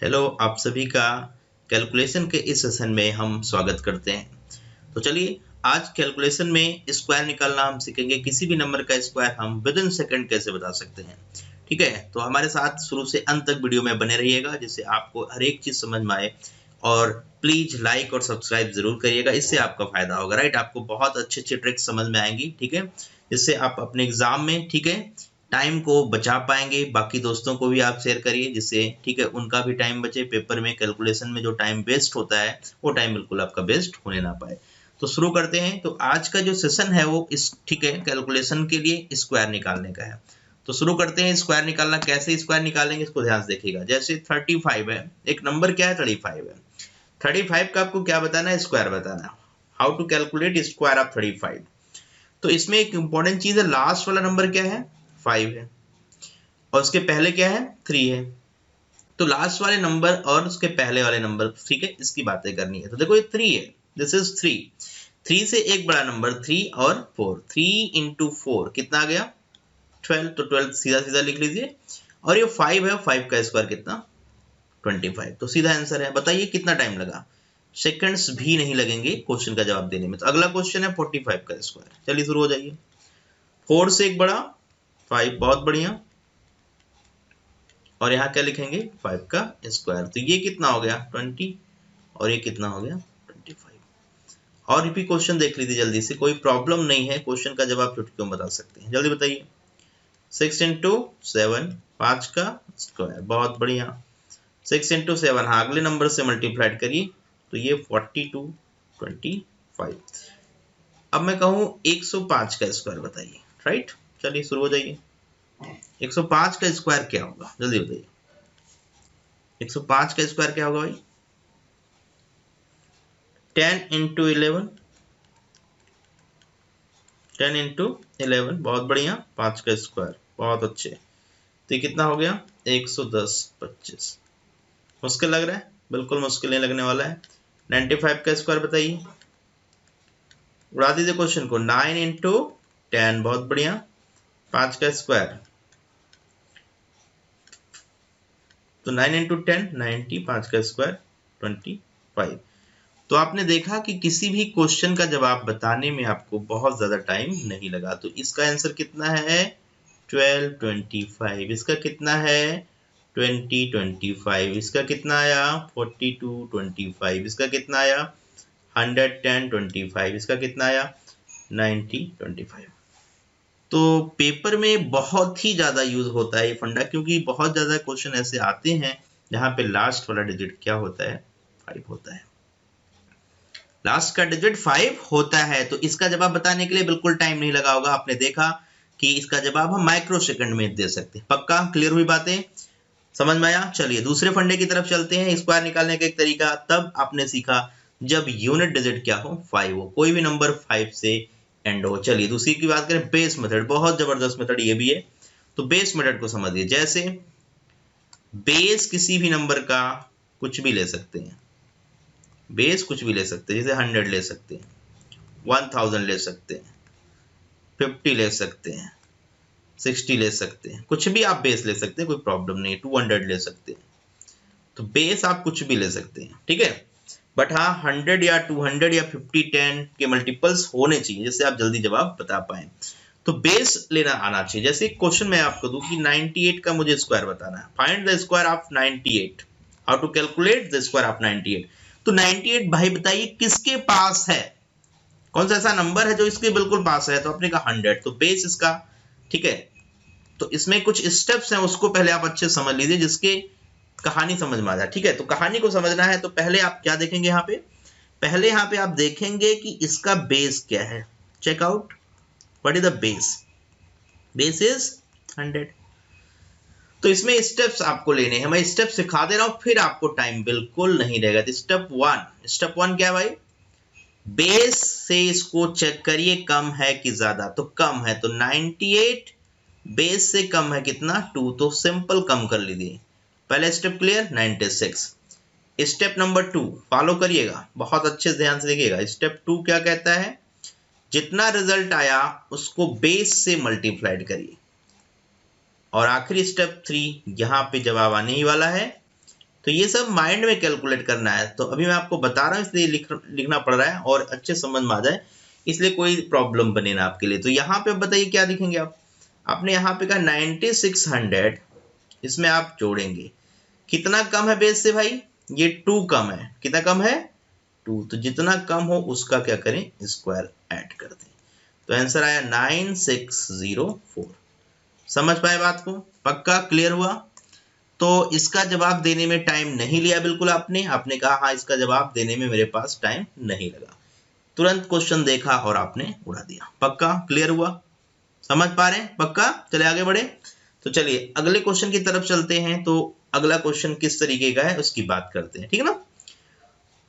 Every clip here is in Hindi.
हेलो, आप सभी का कैलकुलेशन के इस सेशन में हम स्वागत करते हैं। तो चलिए, आज कैलकुलेशन में स्क्वायर निकालना हम सीखेंगे। किसी भी नंबर का स्क्वायर हम विद इन सेकंड कैसे बता सकते हैं। ठीक है, तो हमारे साथ शुरू से अंत तक वीडियो में बने रहिएगा, जिससे आपको हर एक चीज समझ में आए। और प्लीज लाइक और सब्सक्राइब जरूर करिएगा, इससे आपका फायदा होगा। राइट, आपको बहुत अच्छे अच्छे ट्रिक्स समझ में आएंगी। ठीक है, जिससे आप अपने एग्जाम में, ठीक है, टाइम को बचा पाएंगे। बाकी दोस्तों को भी आप शेयर करिए, जिससे ठीक है उनका भी टाइम बचे। पेपर में कैलकुलेशन में जो टाइम वेस्ट होता है, वो टाइम बिल्कुल आपका वेस्ट होने ना पाए। तो शुरू करते हैं। तो आज का जो सेशन है वो इस ठीक है कैलकुलेशन के लिए स्क्वायर निकालने का है। तो शुरू करते हैं। स्क्वायर निकालना, कैसे स्क्वायर निकालेंगे इसको ध्यान से देखिएगा। जैसे 35 है, एक नंबर क्या है 35 है। 35 का आपको क्या बताना है, स्क्वायर बताना है। How to calculate square of 35। तो इसमें एक इंपॉर्टेंट चीज है, लास्ट वाला नंबर क्या है 5 है, और उसके पहले क्या है 3 है। तो लास्ट वाले नंबर और उसके पहले वाले नंबर, ठीक है, इसकी बातें करनी है। तो देखो ये 3 है, दिस इज 3। 3 से एक बड़ा नंबर 3 और 4, 3 इंटू 4 कितना आ गया 12। तो 12 सीधा सीधा लिख लीजिए। और ये 5 है, 5 का स्क्वायर कितना 25। तो सीधा आंसर है। बताइए कितना टाइम लगा, सेकंड्स भी नहीं लगेंगे क्वेश्चन का जवाब देने में। तो अगला क्वेश्चन है 45 का स्क्वायर। चलिए शुरू हो जाइए। 4 से एक बड़ा 5, बहुत बढ़िया। और यहाँ क्या लिखेंगे 5 का स्क्वायर। तो ये कितना हो गया 20, और ये कितना हो गया 25। और भी क्वेश्चन देख लीजिए जल्दी से, कोई प्रॉब्लम नहीं है, क्वेश्चन का जवाब चुटकियों में बता सकते हैं। जल्दी बताइए। 6 इंटू 7, 5 का स्क्वायर, बहुत बढ़िया। 6 इंटू 7, हाँ अगले नंबर से मल्टीप्लाइड करिए, तो ये 42 25। अब मैं कहूँ 105 का स्क्वायर बताइए। राइट, चलिए शुरू हो जाइए। 105 का स्क्वायर क्या होगा, जल्दी बताइए। 105 का स्क्वायर क्या होगा भाई, 10 इंटू 11, 10 इंटू 11, बहुत बढ़िया। 5 का स्क्वायर, बहुत अच्छे। तो ये कितना हो गया 110 25। मुश्किल लग रहा है, बिल्कुल मुश्किल नहीं लगने वाला है। 95 का स्क्वायर बताइए। उड़ा दीजिए क्वेश्चन को। 9 इंटू 10, बहुत बढ़िया। 5 का स्क्वायर, तो 9 इंटू 10 90, 5 का स्क्वायर 25। तो आपने देखा कि किसी भी क्वेश्चन का जवाब बताने में आपको बहुत ज्यादा टाइम नहीं लगा। तो इसका आंसर कितना है 12 25। इसका कितना है 20 25। इसका कितना आया 42 25। इसका कितना आया 110 25। इसका कितना आया 90 25। तो पेपर में बहुत ही ज्यादा यूज होता है ये फंडा, क्योंकि बहुत ज्यादा क्वेश्चन ऐसे आते हैं जहां पे लास्ट वाला डिजिट क्या होता है 5 होता है। लास्ट का डिजिट 5 होता है। तो इसका जवाब बताने के लिए बिल्कुल टाइम नहीं लगा होगा। आपने देखा कि इसका जवाब हम माइक्रो सेकंड में दे सकते हैं। पक्का क्लियर हुई बातें, समझ में आया। चलिए दूसरे फंडे की तरफ चलते हैं। स्क्वायर निकालने का एक तरीका तब आपने सीखा जब यूनिट डिजिट क्या हो 5 हो, कोई भी नंबर 5 से एंड हो। चलिए दूसरी की बात करें, बेस मेथड, बहुत जबरदस्त मेथड ये भी है। तो बेस मेथड को समझिए। जैसे बेस किसी भी नंबर का कुछ भी ले सकते हैं, बेस कुछ भी ले सकते हैं। जैसे 100 ले सकते हैं, 1000 ले सकते हैं, 50 ले सकते हैं, 60 ले सकते हैं, कुछ भी आप बेस ले सकते हैं, कोई प्रॉब्लम नहीं है। 200 ले सकते हैं। तो बेस आप कुछ भी ले सकते हैं, ठीक है। बट हाँ 100 या 200 या 50 10 के मल्टीपल्स होने चाहिए, जिससे आप जल्दी जवाब बता पाए। तो बेस लेना आना चाहिए। जैसे क्वेश्चन मैं आपको दूं कि 98 का मुझे स्क्वायर बताना है। Find the square of 98। How to calculate the square of 98। तो 98 भाई बताइए किसके पास है, कौन सा ऐसा नंबर है जो इसके बिल्कुल पास है। तो आपने कहा 100, तो बेस इसका, ठीक है। तो इसमें कुछ स्टेप्स हैं, उसको पहले आप अच्छे समझ लीजिए, जिसके कहानी समझ में आ जाए। ठीक है, तो कहानी को समझना है तो पहले आप क्या देखेंगे यहाँ पे, पहले यहाँ पे आप देखेंगे कि इसका बेस क्या है। Check out what is the base. Base is 100। तो इसमें स्टेप्स आपको लेने हैं, मैं स्टेप सिखा दे रहा हूं, फिर आपको टाइम बिल्कुल नहीं रहेगा। तो स्टेप वन क्या है भाई, बेस से इसको चेक करिए कम है कि ज्यादा। तो कम है, तो 98 बेस से कम है कितना 2, तो सिंपल कम कर लीजिए। पहले step clear 96। Step number 2 follow करिएगा, बहुत अच्छे से ध्यान से देखिएगा। स्टेप 2 क्या कहता है, जितना रिजल्ट आया उसको बेस से मल्टीप्लाइड करिए। और आखिरी स्टेप 3, यहां पे जवाब आने ही वाला है तो ये सब माइंड में कैलकुलेट करना है। तो अभी मैं आपको बता रहा हूँ इसलिए लिखना पड़ रहा है और अच्छे समझ में आ जाए, इसलिए कोई प्रॉब्लम बने ना आपके लिए। तो यहाँ पे बताइए क्या लिखेंगे आप। आपने यहाँ पे कहा 9600, इसमें आप जोड़ेंगे कितना कम है बेस से भाई, ये 2 कम है। कितना कम है 2, तो जितना कम हो उसका क्या करें स्क्वायर ऐड कर दें। तो आंसर आया 9604। समझ पाए बात को, पक्का क्लियर हुआ। तो इसका जवाब देने में टाइम नहीं लिया बिल्कुल आपने कहा हाँ इसका जवाब देने में मेरे पास टाइम नहीं लगा, तुरंत क्वेश्चन देखा और आपने उड़ा दिया। पक्का क्लियर हुआ, समझ पा रहे हैं पक्का। चले आगे बढ़े। तो चलिए अगले क्वेश्चन की तरफ चलते हैं। तो अगला क्वेश्चन किस तरीके का है उसकी बात करते हैं, ठीक है ना।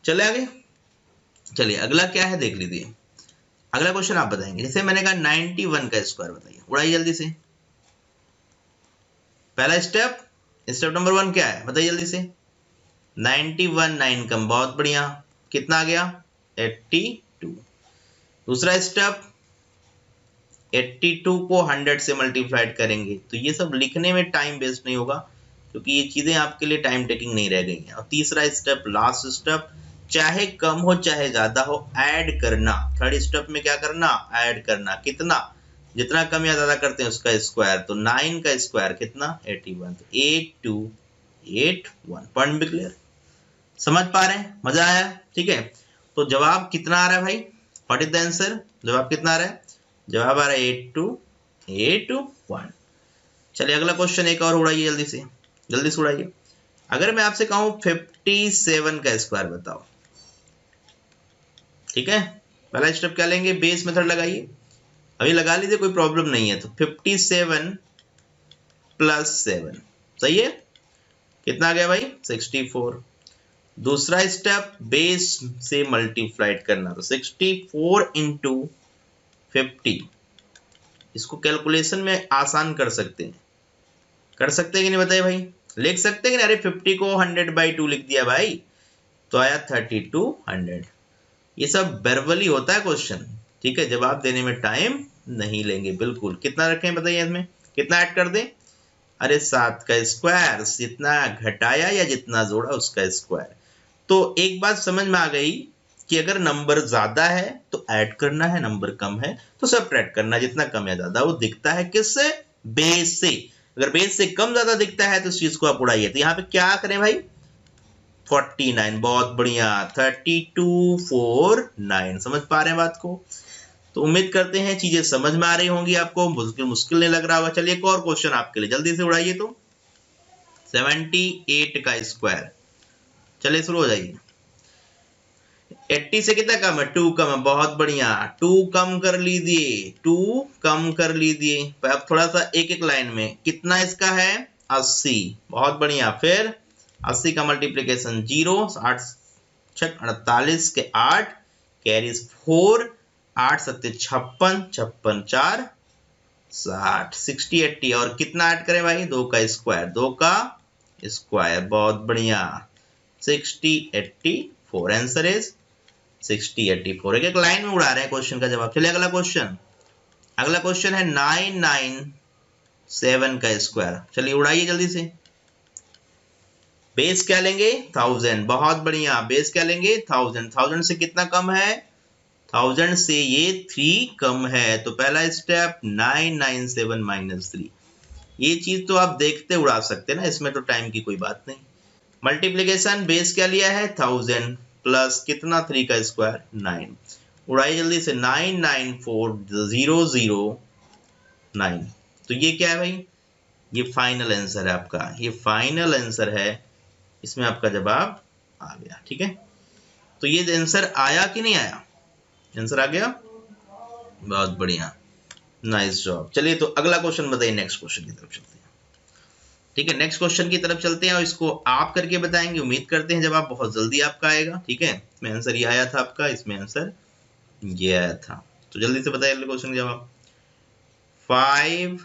चले आगे, चलिए अगला क्या है देख लीजिए। अगला क्वेश्चन आप बताएंगे, जैसे मैंने कहा 91 का स्क्वायर बताइए, उड़ाइए जल्दी से। पहला स्टेप नंबर 1 क्या है बताइए जल्दी से। 91 9 कम, बहुत बढ़िया, कितना आ गया 82। दूसरा स्टेप 82 को 100 से मल्टीप्लाइड करेंगे। तो ये सब लिखने में टाइम वेस्ट नहीं होगा क्योंकि ये चीजें आपके लिए टाइम टेकिंग नहीं रह गई हैं। और तीसरा स्टेप लास्ट स्टेप, चाहे कम हो चाहे ज्यादा हो ऐड करना। थर्ड स्टेप में क्या करना ऐड करना, कितना, जितना कम या ज्यादा करते हैं उसका स्क्वायर। तो 9 का स्क्वायर कितना 81, तो 8281। पॉइंट भी क्लियर, समझ पा रहे हैं, मजा आया, ठीक है। तो जवाब कितना आ रहा है भाई, व्हाट इज द आंसर, जवाब कितना आ रहा है, जवाब आ रहा है 82821। चलिए अगला क्वेश्चन एक और उड़ाइए जल्दी से उड़ाइए। अगर मैं आपसे कहूं 57 का स्क्वायर बताओ, ठीक है। पहला स्टेप क्या लेंगे, बेस मेथड लगाइए, अभी लगा लीजिए कोई प्रॉब्लम नहीं है। तो 57 प्लस 7 सही है, कितना आ गया भाई 64। दूसरा स्टेप बेस से मल्टीप्लाइड करना, तो 64 इंटू 50, इसको कैलकुलेशन में आसान कर सकते हैं कि नहीं बताइए भाई, लिख सकते हैं कि नहीं। अरे 50 को 100/2 लिख दिया भाई, तो आया 3200। ये सब वर्बली होता है क्वेश्चन, ठीक है, जवाब देने में टाइम नहीं लेंगे बिल्कुल। कितना रखें बताइए, इसमें कितना ऐड कर दें, अरे 7 का स्क्वायर, जितना घटाया या जितना जोड़ा उसका स्क्वायर। तो एक बात समझ में आ गई कि अगर नंबर ज्यादा है तो ऐड करना है, नंबर कम है तो सबट्रैक्ट करना है। जितना कम या ज्यादा वो दिखता है किससे, बेस से। अगर बेस से कम ज्यादा दिखता है तो इस चीज को आप उड़ाइए। तो यहाँ पे क्या करें भाई 49, बहुत बढ़िया, 3249। समझ पा रहे हैं बात को। तो उम्मीद करते हैं चीजें समझ में आ रही होंगी आपको, मुश्किल नहीं लग रहा होगा। चलिए एक और क्वेश्चन आपके लिए, जल्दी से उड़ाइए। तो 78 का स्क्वायर, चलिए शुरू हो जाइए। 80 से कितना कम है 2 कम है, बहुत बढ़िया, 2 कम कर लीजिए, 2 कम कर लीजिए। अब थोड़ा सा एक एक लाइन में, कितना इसका है 80, बहुत बढ़िया। फिर 80 का मल्टीप्लीकेशन 0, 8 6 48 के 8 कैरीज 4, 8 7 56, 56 4 60, 60 80। और कितना ऐड करें भाई 2 का स्क्वायर, 2 का स्क्वायर, बहुत बढ़िया 60 84। Answer is 60 84। एक एक लाइन में उड़ा रहे हैं क्वेश्चन का जवाब। चलिए अगला क्वेश्चन है 997 का स्क्वायर, चलिए उड़ाइए जल्दी से। बेस क्या लेंगे 1000, बहुत बढ़िया, बेस क्या लेंगे 1000। 1000 से कितना कम है, 1000 से ये 3 कम है। तो पहला स्टेप 997 माइनस 3, ये चीज तो आप देखते उड़ा सकते हैं ना, इसमें तो टाइम की कोई बात नहीं। मल्टीप्लीकेशन बेस क्या लिया है 1000 प्लस कितना 3 का स्क्वायर 9, उड़ाइए जल्दी से 994009। तो ये क्या है भाई, ये फाइनल आंसर है आपका, ये फाइनल आंसर है, इसमें आपका जवाब आ गया, ठीक है। तो ये आंसर आया कि नहीं आया, आंसर आ गया, बहुत बढ़िया, नाइस जॉब। चलिए तो अगला क्वेश्चन बताइए, नेक्स्ट क्वेश्चन की तरफ चलते हैं, ठीक है। नेक्स्ट क्वेश्चन की तरफ चलते हैं और इसको आप करके बताएंगे, उम्मीद करते हैं जवाब बहुत जल्दी आपका आएगा, ठीक है। इसमें आंसर ये आया था आपका, इसमें आंसर ये आया था। तो जल्दी से बताइए अगले क्वेश्चन का जवाब। 5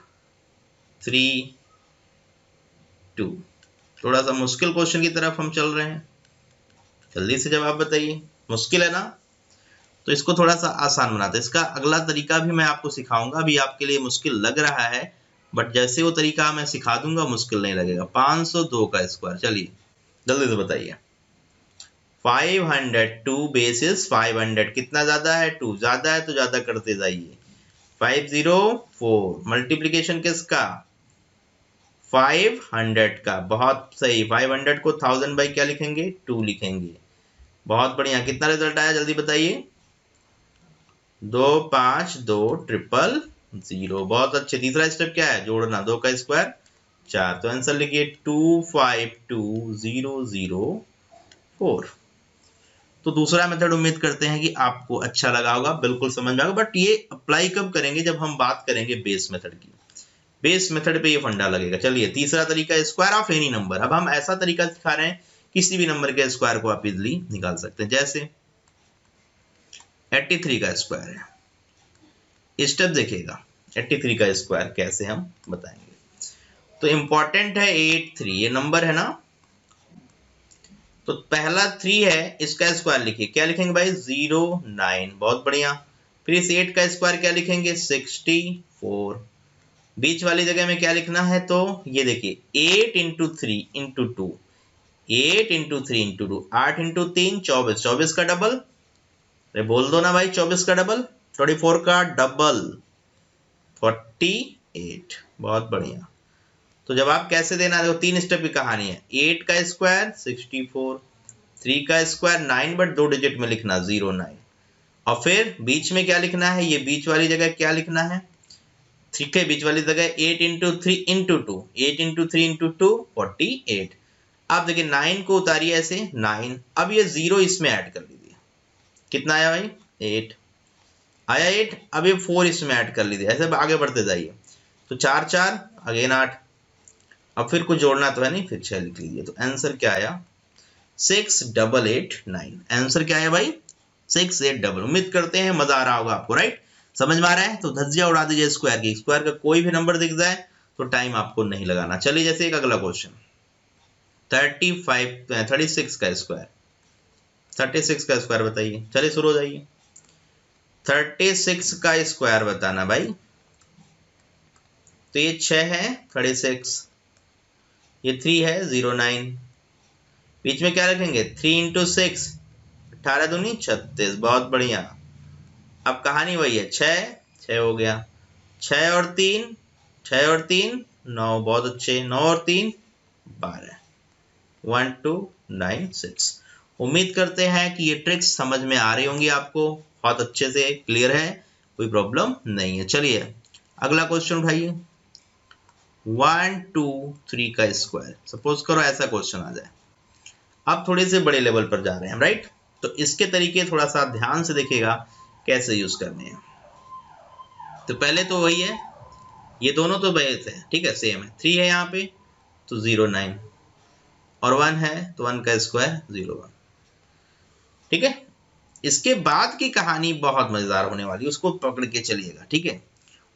3 2, थोड़ा सा मुश्किल क्वेश्चन की तरफ हम चल रहे हैं, जल्दी से जवाब बताइए। मुश्किल है ना, तो इसको थोड़ा सा आसान बनाते हैं। इसका अगला तरीका भी मैं आपको सिखाऊंगा, अभी आपके लिए मुश्किल लग रहा है बट जैसे वो तरीका मैं सिखा दूंगा मुश्किल नहीं लगेगा। 502 का स्क्वायर, चलिए जल्दी से बताइए। 500 2 बेसिस 500 कितना ज्यादा है, 2 ज्यादा है तो ज्यादा करते जाइए। 504 मल्टीप्लीकेशन किसका, 500 का, बहुत सही। 500 को 1000 बाई क्या लिखेंगे, 2 लिखेंगे। बहुत बढ़िया, कितना रिजल्ट आया जल्दी बताइए। 252000। बहुत अच्छे। तीसरा स्टेप क्या है, जोड़ना, 2 का स्क्वायर 4। तो आंसर लिखिए 252004। तो दूसरा मेथड उम्मीद करते हैं कि आपको अच्छा लगा होगा, बिल्कुल समझ में आएगा। बट ये अप्लाई कब करेंगे, जब हम बात करेंगे बेस मेथड की। बेस मेथड पे ये फंडा लगेगा। चलिए तीसरा तरीका, स्क्वायर ऑफ एनी नंबर। अब हम ऐसा तरीका सिखा रहे हैं, किसी भी नंबर के स्क्वायर को आप इजिली निकाल सकते हैं। जैसे 83 का स्क्वायर है, स्टेप देखिएगा 83 का स्क्वायर कैसे हम बताएंगे। तो इंपॉर्टेंट है 83, ये नंबर है ना, तो पहला 3 है, इसका स्क्वायर लिखिए। क्या लिखेंगे भाई, 09। बहुत बढ़िया। फिर इस 8 का स्क्वायर क्या लिखेंगे, 64। बीच वाली जगह में क्या लिखना है, तो ये देखिए 8 into 3 into 2, 8 into 3 into 2, 8 into 3 24, 24 का डबल, अरे बोल दो ना भाई, 24 का डबल, 24 का डबल 48। बहुत बढ़िया। तो जवाब कैसे देना है, देखो 3 स्टेप की कहानी है। 8 का स्क्वायर 64, 3 का स्क्वायर 9 बट 2 डिजिट में लिखना 09, और फिर बीच में क्या लिखना है, ये बीच वाली जगह क्या लिखना है, 3 के बीच वाली जगह 8 इंटू 3 इंटू 2, 8 इंटू 3 इंटू 2 48। आप देखिए 9 को उतारिए ऐसे 9, अब ये 0 इसमें ऐड कर लीजिए। कितना आया भाई, 8 आया। 8, अब ये 4 इसमें ऐड कर लीजिए, ऐसे आगे बढ़ते जाइए। तो 4 4 अगेन 8, अब फिर कुछ जोड़ना तो है नहीं, फिर 6 लिख लीजिए। तो आंसर क्या आया, 6889। आंसर क्या आया भाई, 6888। उम्मीद करते हैं मजा आ रहा होगा आपको, राइट, समझ में आ रहा है। तो धज्जियां उड़ा दीजिए स्क्वायर की। स्क्वायर का कोई भी नंबर दिख जाए तो टाइम आपको नहीं लगाना। चलिए जैसे एक अगला क्वेश्चन, 36 का स्क्वायर, 36 का स्क्वायर बताइए। चलिए शुरू हो जाइए। 36 का स्क्वायर बताना भाई। तो ये 6 है 36, ये 3 है 09, बीच में क्या रखेंगे 3 इंटू 6, 18 दूनी 36। बहुत बढ़िया। अब कहानी वही है, 6 हो गया, 6 और 3 6 और 3 9। बहुत अच्छे, 9 और 3 12, 1296। उम्मीद करते हैं कि ये ट्रिक्स समझ में आ रही होंगी आपको, बहुत अच्छे से क्लियर है, कोई प्रॉब्लम नहीं है। चलिए अगला क्वेश्चन उठाइए। 1 2 3 का स्क्वायर, सपोज करो ऐसा क्वेश्चन आ जाए। अब थोड़े से बड़े लेवल पर जा रहे हैं, राइट। तो इसके तरीके थोड़ा सा ध्यान से देखिएगा कैसे यूज करने हैं। तो पहले तो वही है, ये दोनों तो बेस है, ठीक है, सेम है। 3 है यहाँ पे तो 09, और 1 है तो 1 का स्क्वायर 01, ठीक है। इसके बाद की कहानी बहुत मजेदार होने वाली है, उसको पकड़ के चलिएगा, ठीक है।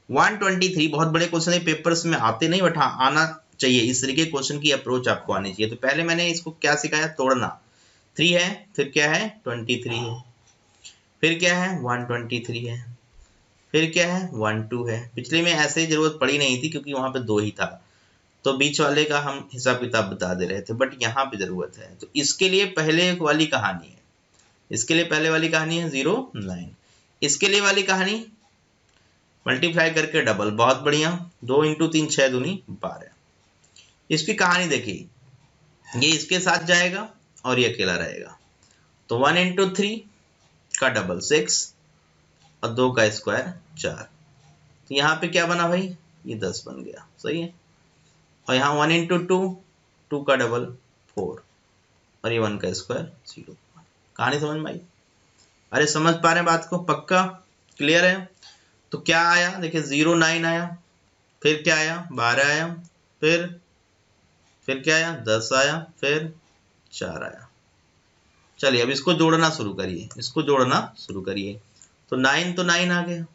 123 बहुत बड़े क्वेश्चन है, पेपर्स में आते नहीं, बट आना चाहिए। इस तरीके क्वेश्चन की अप्रोच आपको आनी चाहिए। तो पहले मैंने इसको क्या सिखाया, तोड़ना। 3 है, फिर क्या है 23 है, फिर क्या है 123 है, फिर क्या है 1 2 है। पिछले में ऐसे ही जरूरत पड़ी नहीं थी क्योंकि वहां पे 2 ही था, तो बीच वाले का हम हिसाब किताब बता दे रहे थे, बट यहाँ पे जरूरत है। तो इसके लिए पहले वाली कहानी है, इसके लिए पहले वाली कहानी है 09, इसके लिए वाली कहानी मल्टीप्लाई करके डबल। बहुत बढ़िया, 2 इंटू 3 6 दूनी 12। इसकी कहानी देखिए, ये इसके साथ जाएगा और ये अकेला रहेगा। तो 1 इंटू 3 का डबल 6, और 2 का स्क्वायर 4। तो यहाँ पे क्या बना भाई, ये 10 बन गया, सही है। और यहाँ 1 इंटू 2, 2 का डबल 4, और ये 1 का स्क्वायर 0। कहानी समझ में आई? अरे समझ पा रहे हैं बात को, पक्का क्लियर है? तो क्या आया देखिए, 09 आया, फिर क्या आया 12 आया, फिर क्या आया 10 आया, फिर 4 आया। चलिए अब इसको जोड़ना शुरू करिए, इसको जोड़ना शुरू करिए। तो 9 तो 9 आ गया,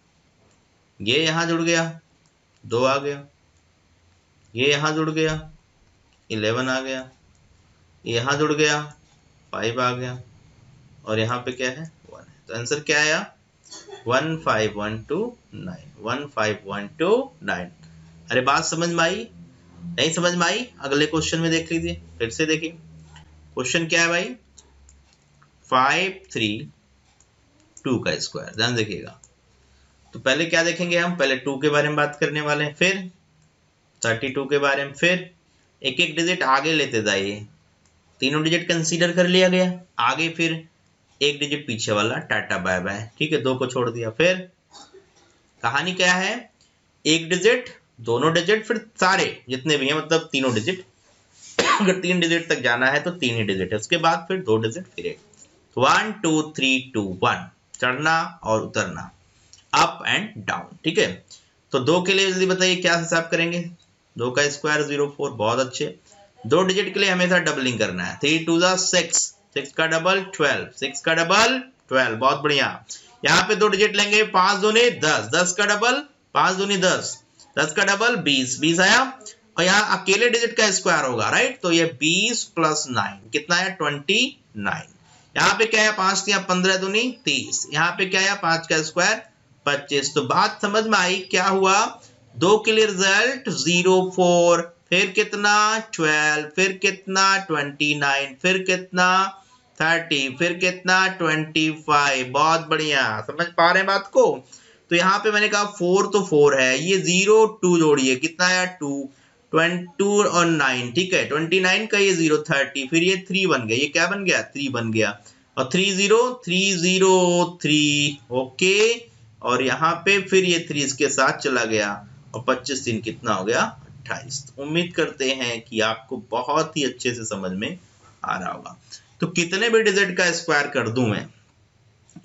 ये यहां जुड़ गया 2 आ गया, ये यहां जुड़ गया 11 आ गया, ये यहां जुड़ गया 5 आ गया, और यहाँ पे क्या है 1 है। तो आंसर क्या आया 15129, 15129। अरे बात समझ में आई? नहीं समझ में आई? अगले क्वेश्चन में देख लीजिए, फिर से देखिए। क्वेश्चन क्या है भाई, 532 का स्क्वायर। ध्यान देखिएगा। तो पहले क्या देखेंगे हम, पहले 2 के बारे में बात करने वाले हैं, फिर 32 के बारे में, फिर एक एक डिजिट आगे लेते जाइए। तीनों डिजिट कंसीडर कर लिया गया, आगे फिर एक डिजिट पीछे वाला, टाटा बाय बाय। ठीक है, 2 को छोड़ दिया। फिर कहानी क्या है, एक डिजिट, दोनों डिजिट, फिर सारे जितने भी हैं, मतलब तीनों डिजिट। अगर 3 डिजिट तक जाना है तो 3 ही डिजिट है, उसके बाद फिर 2 डिजिट, फिर एक। 1 2 3 2 1, चढ़ना और उतरना, अप एंड डाउन। ठीक है, तो 2 के लिए जल्दी बताइए क्या हिसाब करेंगे। 2 का स्क्वायर 04, बहुत अच्छे। 2 डिजिट के लिए हमेशा डबलिंग करना है। 3 2 6, 6 का डबल 12, 6 का डबल 12, बहुत बढ़िया। यहाँ पे 2 डिजिट लेंगे, 5 दूनी 10, 10 का डबल 5 दूनी 10, 10 का डबल 20, 20 आया। और यहाँ अकेले डिजिट का स्क्वायर होगा, राइट, तो ये 20 प्लस 9 कितना है, 29। यहाँ पे क्या है, 5 या 15 दूनी 30, यहाँ पे क्या है, 5 का स्क्वायर 25। तो बात समझ में आई, क्या हुआ, 2 के लिए रिजल्ट 04, फिर कितना 12, फिर कितना 29, फिर कितना 30, फिर कितना 25। बहुत बढ़िया, समझ पा रहे हैं बात को। तो यहाँ पे मैंने कहा 4 तो 4 है, ये 0 2 जोड़िए, कितना आया 2, 22 और 9। ठीक है, 29 का ये 0 30, फिर ये 3 बन गया, ये क्या बन गया, 3 बन गया, और 30303। ओके, और यहाँ पे फिर ये 3 इसके साथ चला गया, और 25 3 कितना हो गया, 28। उम्मीद करते हैं कि आपको बहुत ही अच्छे से समझ में आ रहा होगा। तो कितने भी डिजिट का स्क्वायर कर दूं मैं,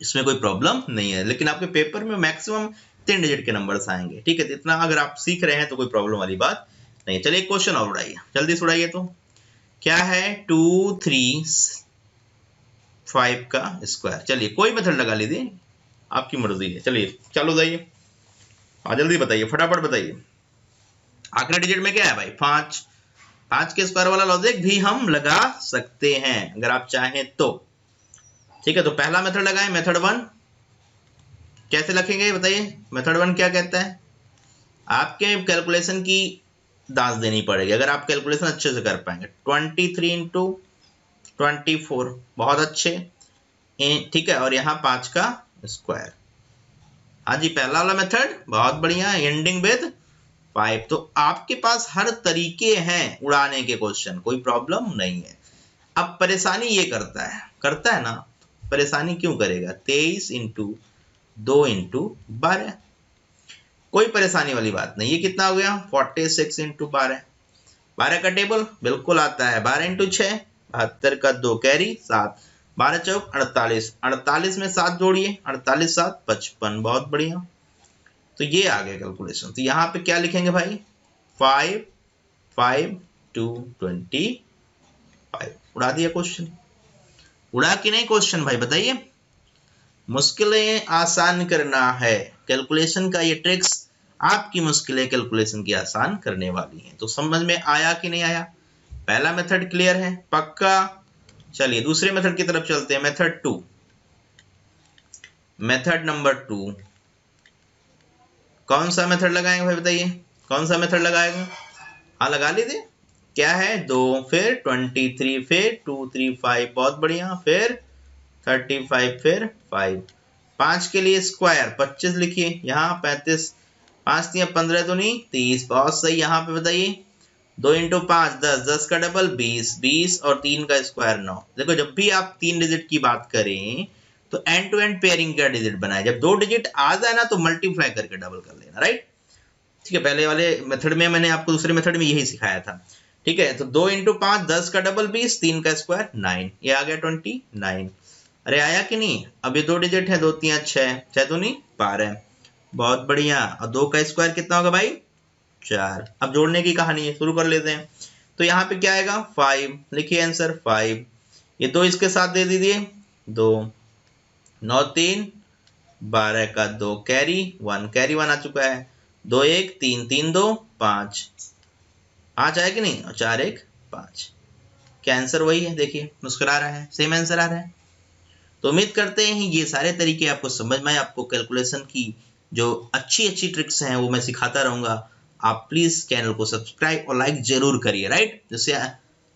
इसमें कोई प्रॉब्लम नहीं है, लेकिन आपके पेपर में मैक्सिमम 3 डिजिट के नंबर्स आएंगे। ठीक है, तो इतना अगर आप सीख रहे हैं तो कोई प्रॉब्लम वाली बात नहीं। चलिए क्वेश्चन और उड़ाइए, जल्दी से उड़ाइए। तो क्या है, 2 3 5 का स्क्वायर। चलिए कोई मेथड लगा लीजिए, आपकी मर्जी है। चलिए चलो जाइए, जल्दी बताइए, फटाफट बताइए। आखिरी डिजिट में क्या है भाई, 5। 5 के स्क्वायर वाला लॉजिक भी हम लगा सकते हैं अगर आप चाहें तो। ठीक है, तो पहला मेथड लगाएं, मेथड 1। कैसे लिखेंगे बताइए, मेथड 1 क्या कहता है, आपके कैलकुलेशन की दांत देनी पड़ेगी अगर आप कैलकुलेशन अच्छे से कर पाएंगे। 23 इंटू 24, बहुत अच्छे। ठीक है, और यहाँ 5 का स्क्वायर। हाँ जी, पहला वाला मेथड बहुत बढ़िया, एंडिंग विद 5। तो आपके पास हर तरीके हैं उड़ाने के क्वेश्चन, कोई प्रॉब्लम नहीं है। अब परेशानी ये करता है ना, परेशानी क्यों करेगा। 23 इंटू 2 इंटू 12, कोई परेशानी वाली बात नहीं। ये कितना हो गया, 46 इंटू 12। 12 का टेबल बिल्कुल आता है, 12 इंटू 6 72 का 2 कैरी 7, 12 चौक 48, 48 में 7 जोड़िए, 48 7 55, बहुत बढ़िया। तो ये आ गया कैलकुलेशन। तो यहाँ पे क्या लिखेंगे भाई, 5 5 2 25। उड़ा दिया क्वेश्चन, उड़ा कि नहीं क्वेश्चन भाई बताइए। मुश्किलें आसान करना है, कैलकुलेशन का ये ट्रिक्स आपकी मुश्किलें कैलकुलेशन की आसान करने वाली हैं। तो समझ में आया कि नहीं आया, पहला मेथड क्लियर है पक्का। चलिए दूसरे मेथड की तरफ चलते हैं, मेथड 2। मेथड नंबर 2 कौन सा मेथड लगाएंगे भाई बताइए, कौन सा मेथड लगाएंगे। हाँ लगा लीजिए, क्या है 2, फिर 23, फिर 2 3 5, बहुत बढ़िया, फिर 35, फिर 5। 5 के लिए स्क्वायर 25 लिखिए, यहाँ 35, 5 या 15 तो नहीं 30, बहुत सही। यहाँ पे बताइए 2 इंटू 5 10, 10 का डबल 20, 20 और 3 का स्क्वायर 9। देखो जब भी आप 3 डिजिट की बात करें तो एंड टू एंड पेयरिंग का डिजिट बनाए, जब 2 डिजिट आ जाए ना तो मल्टीप्लाई करके डबल कर लेना, राइट। ठीक है, पहले वाले मेथड में मैंने आपको दूसरे मेथड में यही सिखाया था। ठीक है, तो 2 इंटू 5 10 का डबल 20, 3 का स्क्वायर 9, ये आ गया 29। अरे आया कि नहीं, अब ये 2 डिजिट है, 2 3 6, 6 2 नहीं 12, बहुत बढ़िया। और 2 का स्क्वायर कितना होगा भाई 4। अब जोड़ने की कहानी है, शुरू कर लेते हैं। तो यहाँ पे क्या आएगा 5, लिखिए आंसर 5। ये 2 इसके साथ दे दीजिए, 2 9 3 12 का 2 कैरी 1, कैरी 1 आ चुका है, 2 1 3 3 2 5, 5 आया कि नहीं, और 4 1 5। क्या आंसर वही है, देखिए मुस्कुरा रहा है, सेम आंसर आ रहा है। तो उम्मीद करते हैं ये सारे तरीके आपको समझ में आए। आपको कैलकुलेशन की जो अच्छी ट्रिक्स हैं वो मैं सिखाता रहूंगा। आप प्लीज चैनल को सब्सक्राइब और लाइक जरूर करिए, राइट, जिससे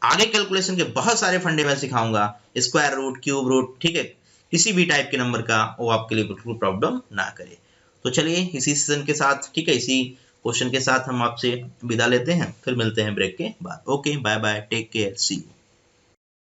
आगे कैलकुलेशन के बहुत सारे फंडे मैं सिखाऊंगा, स्क्वायर रूट, क्यूब रूट, ठीक है, किसी भी टाइप के नंबर का वो आपके लिए बिल्कुल प्रॉब्लम ना करे। तो चलिए इसी सेशन के साथ, ठीक है, इसी क्वेश्चन के साथ हम आपसे विदा लेते हैं, फिर मिलते हैं ब्रेक के बाद। Okay, bye bye, take care, see you.